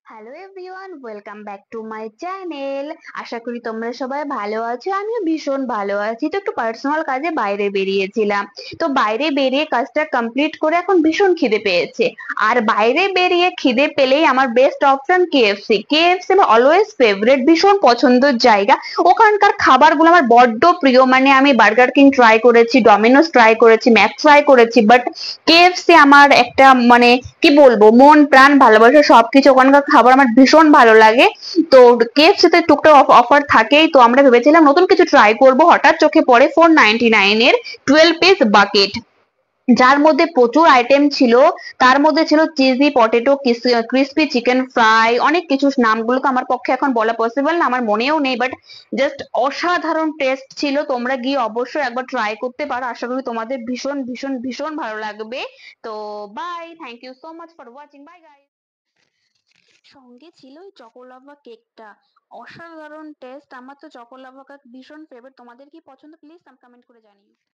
Hello everyone, welcome back to my channel. আশা করি তোমরা সবাই ভালো আছো। আমিও ভীষণ ভালো আছি। তো একটু পার্সোনাল কাজে বাইরে বেরিয়েছিলাম। তো বাইরে বেরিয়ে কাজটা কমপ্লিট করে এখন ভীষণ খিদে পেয়েছে। আর বাইরে বেরিয়ে খিদে পেলেই আমার বেস্ট অপশন কেএফসি। কেএফসি আমার অলওয়েজ ফেভারিট, ভীষণ পছন্দের জায়গা। ওখানকার খাবারগুলো আমার বড্ড প্রিয়। মানে আমি বার্গার কিং ট্রাই করেছি, ডমিনোস ট্রাই করেছি, ম্যাক ট্রাই করেছি, বাট কেএফসি আমার একটা মানে কি বলবো, মন প্রাণ ভালোবাসা সবকিছু। ওখানকার খাবার আমার ভীষণ ভালো লাগে। তো কেএফসি তে টুকটাক অফার থাকেই, তো আমরা ভেবেছিলাম নতুন কিছু ট্রাই করব। হঠাৎ চোখে পড়ে 499 এর 12 পিস বাকেট, যার মধ্যে প্রচুর আইটেম ছিল। তার মধ্যে ছিল cheesy potato, crispy chicken fry, অনেক কিছু। নামগুলো তো আমার পক্ষে এখন বলা পসিবল না, আমার মনেও নেই, বাট জাস্ট অসাধারণ টেস্ট ছিল। তোমরা গিয়ে অবশ্যই একবার ট্রাই করতে পারো। আশা করি তোমাদের ভীষণ ভীষণ ভীষণ ভালো লাগবে। তো bye, thank you so much for watching, bye guys. সঙ্গে ছিল ওই চকোলাভা কেকটা, অসাধারণ টেস্ট। আমার তো চকোলাভা কেক ভীষণ ফেভারিট। তোমাদের কি পছন্দ? প্লিজ কমেন্ট করে জানিও।